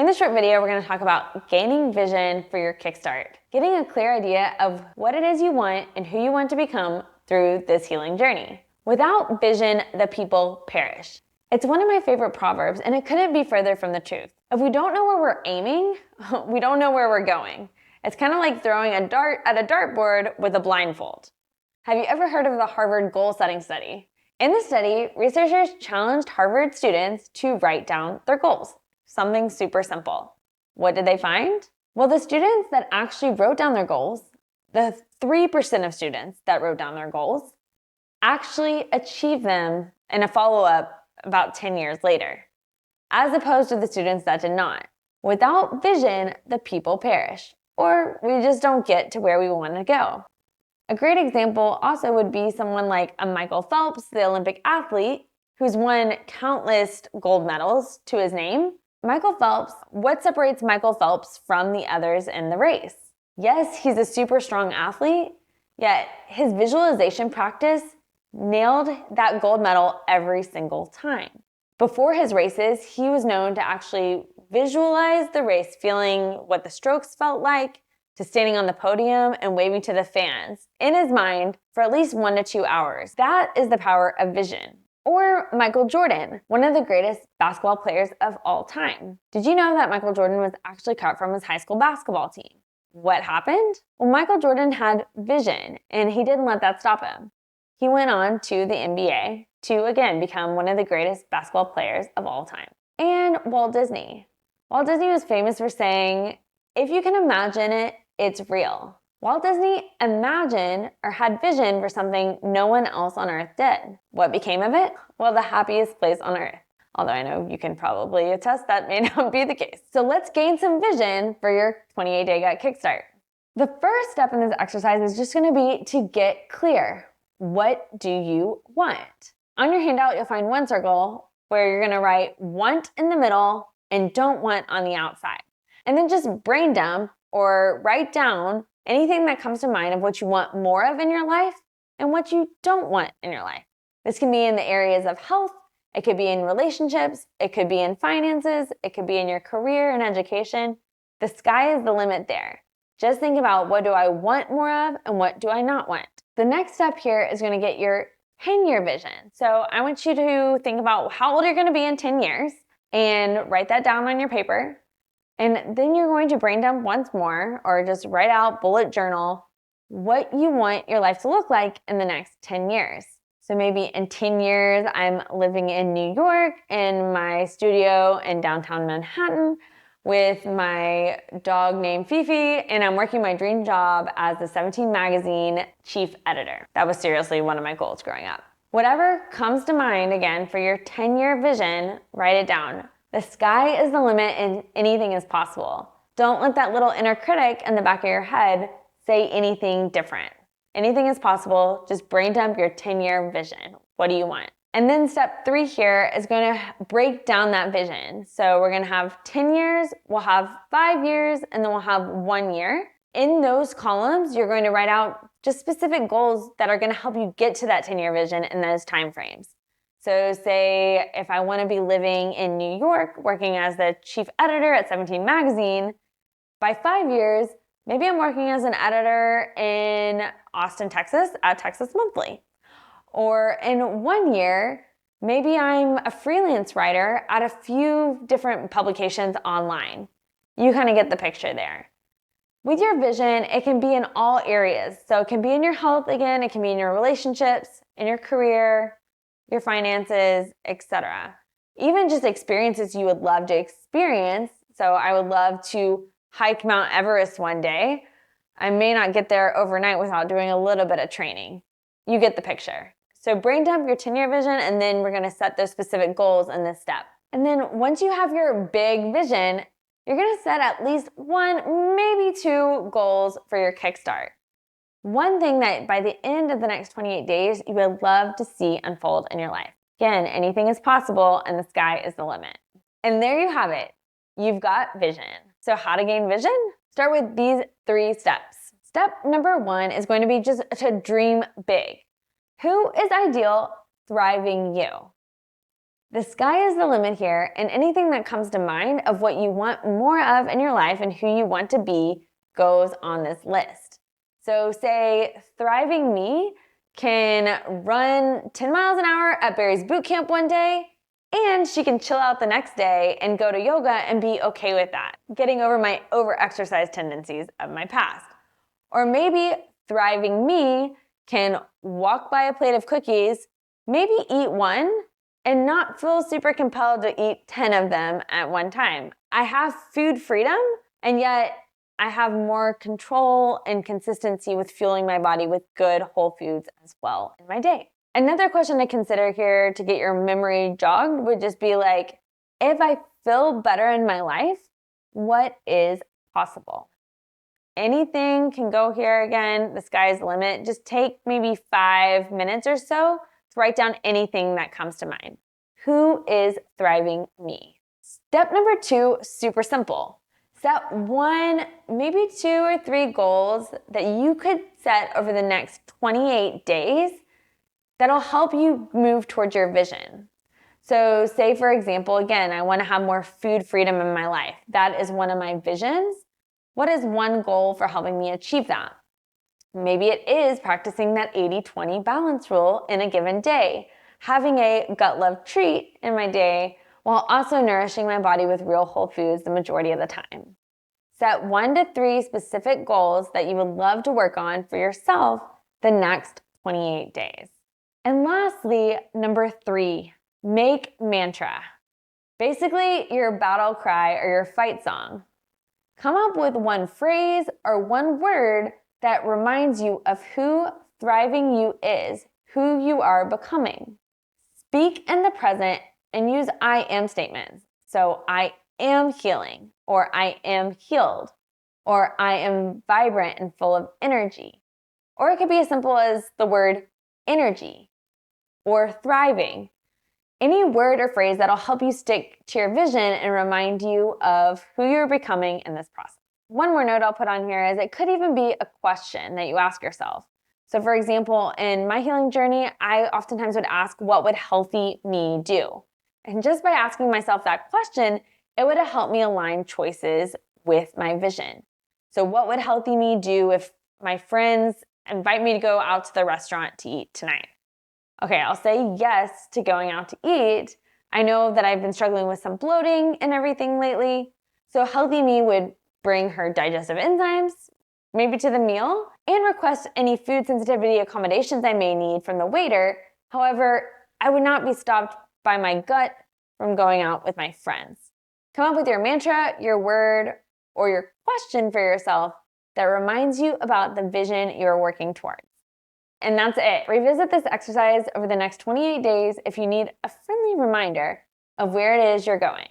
In this short video, we're going to talk about gaining vision for your kickstart, getting a clear idea of what it is you want and who you want to become through this healing journey. Without vision, the people perish. It's one of my favorite proverbs, and it couldn't be further from the truth. If we don't know where we're aiming, we don't know where we're going. It's kind of like throwing a dart at a dartboard with a blindfold. Have you ever heard of the Harvard goal-setting study? In the study, researchers challenged Harvard students to write down their goals. Something super simple. What did they find? Well, the students that actually wrote down their goals, the 3% of students that wrote down their goals, actually achieved them in a follow-up about 10 years later, as opposed to the students that did not. Without vision, the people perish, or we just don't get to where we want to go. A great example also would be someone like a Michael Phelps, the Olympic athlete, who's won countless gold medals to his name. Michael Phelps, what separates Michael Phelps from the others in the race? Yes, he's a super strong athlete, yet his visualization practice nailed that gold medal every single time. Before his races, he was known to actually visualize the race, feeling what the strokes felt like, to standing on the podium and waving to the fans in his mind for at least 1 to 2 hours. That is the power of vision. Or Michael Jordan, one of the greatest basketball players of all time. Did you know that Michael Jordan was actually cut from his high school basketball team? What happened? Well, Michael Jordan had vision, and he didn't let that stop him. He went on to the NBA to, again, become one of the greatest basketball players of all time. And Walt Disney. Walt Disney was famous for saying, if you can imagine it, it's real. Walt Disney imagined or had vision for something no one else on Earth did. What became of it? Well, the happiest place on Earth. Although I know you can probably attest that may not be the case. So let's gain some vision for your 28-day gut kickstart. The first step in this exercise is just going to be to get clear. What do you want? On your handout, you'll find one circle where you're going to write want in the middle and don't want on the outside. And then just brain dump or write down anything that comes to mind of what you want more of in your life and what you don't want in your life. This can be in the areas of health, it could be in relationships, it could be in finances, it could be in your career and education. The sky is the limit there. Just think about what do I want more of and what do I not want. The next step here is going to get your 10-year vision. So I want you to think about how old you're going to be in 10 years and write that down on your paper. And then you're going to brain dump once more or just write out, bullet journal, what you want your life to look like in the next 10 years. So maybe in 10 years, I'm living in New York in my studio in downtown Manhattan with my dog named Fifi, and I'm working my dream job as the 17 magazine chief editor. That was seriously one of my goals growing up. Whatever comes to mind, again, for your 10-year vision, write it down. The sky is the limit and anything is possible. Don't let that little inner critic in the back of your head say anything different. Anything is possible. Just brain dump your 10-year vision. What do you want? And then step 3 here is going to break down that vision. So we're going to have 10 years, we'll have 5 years, and then we'll have 1 year. In those columns, you're going to write out just specific goals that are going to help you get to that 10-year vision in those time frames. So say if I want to be living in New York, working as the chief editor at 17 magazine, by 5 years, maybe I'm working as an editor in Austin, Texas at Texas Monthly. Or in 1 year, maybe I'm a freelance writer at a few different publications online. You kind of get the picture there. With your vision, it can be in all areas. So it can be in your health again, it can be in your relationships, in your career, your finances, etc. Even just experiences you would love to experience. So I would love to hike Mount Everest one day. I may not get there overnight without doing a little bit of training. You get the picture. So brain dump your 10-year vision, and then we're going to set those specific goals in this step. And then once you have your big vision, you're going to set at least 1, maybe 2 goals for your kickstart. One thing that by the end of the next 28 days, you would love to see unfold in your life. Again, anything is possible and the sky is the limit. And there you have it. You've got vision. So how to gain vision? Start with these 3 steps. Step number 1 is going to be just to dream big. Who is ideal thriving you? The sky is the limit here, and anything that comes to mind of what you want more of in your life and who you want to be goes on this list. So say thriving me can run 10 miles an hour at Barry's boot camp one day, and she can chill out the next day and go to yoga and be okay with that, getting over my over-exercise tendencies of my past. Or maybe thriving me can walk by a plate of cookies, maybe eat one, and not feel super compelled to eat 10 of them at one time. I have food freedom, and yet I have more control and consistency with fueling my body with good whole foods as well in my day. Another question to consider here to get your memory jogged would just be like, if I feel better in my life, what is possible? Anything can go here again. The sky's the limit. Just take maybe 5 minutes or so to write down anything that comes to mind. Who is thriving me? Step number 2, super simple. Set 1, maybe 2 or 3 goals that you could set over the next 28 days that'll help you move towards your vision. So say, for example, again, I want to have more food freedom in my life. That is one of my visions. What is one goal for helping me achieve that? Maybe it is practicing that 80-20 balance rule in a given day, having a gut love treat in my day while also nourishing my body with real whole foods the majority of the time. Set 1 to 3 specific goals that you would love to work on for yourself the next 28 days. And lastly, number 3, make mantra. Basically, your battle cry or your fight song. Come up with one phrase or one word that reminds you of who thriving you is, who you are becoming. Speak in the present and use I am statements. So I am healing, or I am healed, or I am vibrant and full of energy. Or it could be as simple as the word energy or thriving. Any word or phrase that'll help you stick to your vision and remind you of who you're becoming in this process. One more note I'll put on here is it could even be a question that you ask yourself. So for example, in my healing journey, I oftentimes would ask, what would healthy me do? And just by asking myself that question, it would have helped me align choices with my vision. So what would healthy me do if my friends invite me to go out to the restaurant to eat tonight? Okay, I'll say yes to going out to eat. I know that I've been struggling with some bloating and everything lately. So healthy me would bring her digestive enzymes, maybe to the meal, and request any food sensitivity accommodations I may need from the waiter. However, I would not be stopped by my gut from going out with my friends. Come up with your mantra, your word, or your question for yourself that reminds you about the vision you're working towards. And that's it. Revisit this exercise over the next 28 days if you need a friendly reminder of where it is you're going.